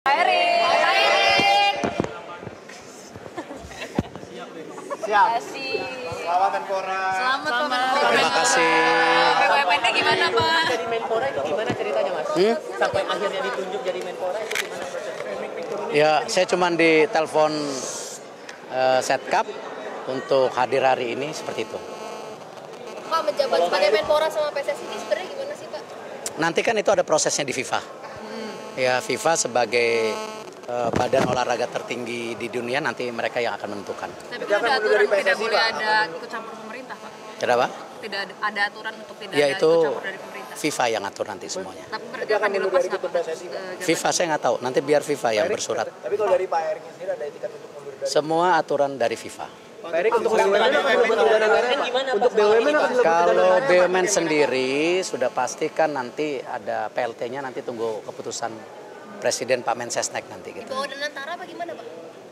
Pak Erik. Siap. Kasih. Selamat Menpora. Selamat Menpora. Terima kasih. BUMN-nya gimana Pak? Jadi Menpora itu gimana ceritanya Mas? Sampai akhirnya ditunjuk jadi Menpora itu gimana prosesnya? Ya, saya cuma ditelepon Setkap untuk hadir hari ini seperti itu. Pak, menjabat sebagai Menpora sama PSSI ini sebenarnya gimana sih Pak? Nanti kan itu ada prosesnya di FIFA. Ya, FIFA sebagai badan olahraga tertinggi di dunia, nanti mereka yang akan menentukan. Tapi kan ada aturan tidak boleh ada ikut campur pemerintah Pak. Kenapa? Tidak ada aturan untuk tidak Ya ada itu ikut campur dari pemerintah. FIFA yang atur nanti semuanya. Tapi berarti akan dilepas nggak Pak? FIFA saya nggak tahu, nanti biar FIFA yang bersurat. Tapi kalau dari Pak Erik sendiri ada etikat untuk mundur dari Semua aturan dari FIFA. Pak Erik untuk BUMN apa gimana? Untuk BUMN apa? Kalau BUMN sendiri sudah pasti kan nanti ada PLT-nya, nanti tunggu keputusan Presiden Pak Mensesnek nanti gitu. Di bawah Danantara apa gimana Pak?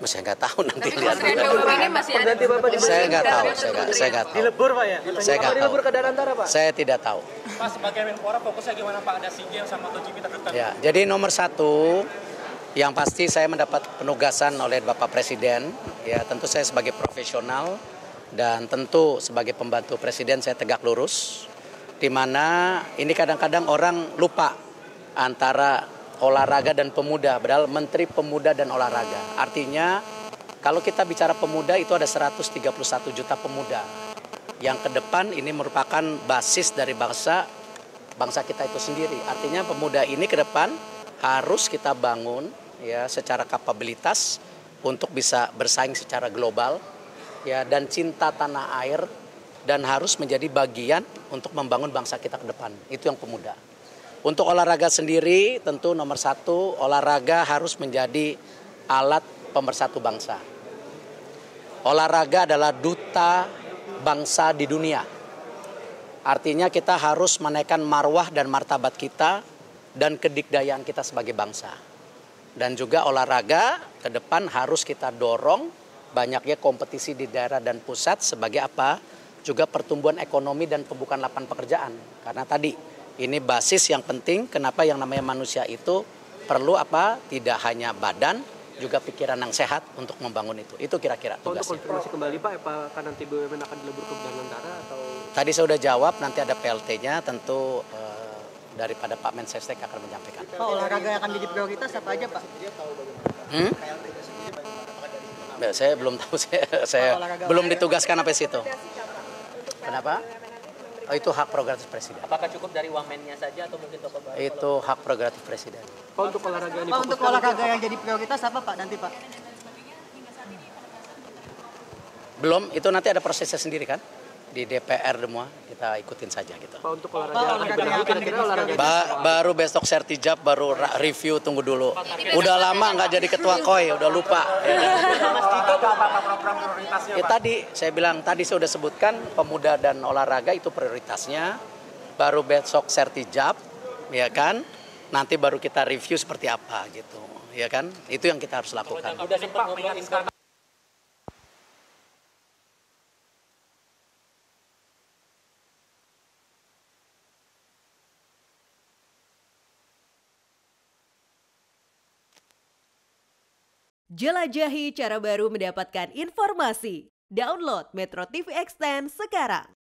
Saya nggak tahu nanti Tapi lihat. Kementerian BUMN ini masih ada. Saya nggak tahu, saya nggak tahu. Dilebur Pak ya? Saya nggak tahu. Dilebur ke Danantara Pak? Saya tidak tahu. Pak, sebagai Menpora fokusnya gimana Pak? Ada SEA Games sama MotoGP terdekat. Ya, jadi nomor satu yang pasti saya mendapat penugasan oleh Bapak Presiden. Ya, tentu saya sebagai profesional dan tentu sebagai pembantu Presiden saya tegak lurus. Di mana ini kadang-kadang orang lupa antara olahraga dan pemuda, padahal Menteri Pemuda dan Olahraga. Artinya kalau kita bicara pemuda itu ada 131 juta pemuda yang ke depan ini merupakan basis dari bangsa kita itu sendiri. Artinya pemuda ini ke depan harus kita bangun ya secara kapabilitas untuk bisa bersaing secara global ya, dan cinta tanah air, dan harus menjadi bagian untuk membangun bangsa kita ke depan. Itu yang pemuda. Untuk olahraga sendiri tentu nomor satu, olahraga harus menjadi alat pemersatu bangsa. Olahraga adalah duta bangsa di dunia. Artinya kita harus menaikkan marwah dan martabat kita dan kedikdayaan kita sebagai bangsa. Dan juga olahraga ke depan harus kita dorong banyaknya kompetisi di daerah dan pusat sebagai apa? Juga pertumbuhan ekonomi dan pembukaan lapangan pekerjaan. Karena tadi ini basis yang penting, kenapa yang namanya manusia itu perlu apa? Tidak hanya badan, juga pikiran yang sehat untuk membangun itu. Itu kira-kira tugasnya. Untuk konfirmasi kembali Pak, apakah nanti BUMN akan dilebur ke Danantara atau? Tadi saya sudah jawab, nanti ada PLT-nya, tentu daripada Pak Mensesnek akan menyampaikan. Pak, olahraga yang akan jadi prioritas apa aja Pak? Saya belum tahu, saya belum ditugaskan sampai situ. Kenapa? Oh, itu hak prerogatif Presiden. Apakah cukup dari wamennya saja atau mungkin tokoh baru? Itu hak prerogatif Presiden. Pak, untuk olahraga ini Pak, untuk olahraga yang jadi prioritas apa Pak nanti Pak? Belum, itu nanti ada prosesnya sendiri kan? Di DPR semua, kita ikutin saja gitu. Pak, untuk olahraga yang kira-kira olahraga Baru besok sertijab, baru review, tunggu dulu. Udah lama nggak jadi ketua KOI, udah lupa. Mas Kiko apa program prioritasnya Ya, Pak? tadi saya bilang, tadi saya sudah sebutkan pemuda dan olahraga itu prioritasnya. Baru besok sertijab, ya kan? Nanti baru kita review seperti apa gitu, ya kan? Itu yang kita harus lakukan. udah sempat ngobrolin Jelajahi cara baru mendapatkan informasi. Download Metro TV Extend sekarang.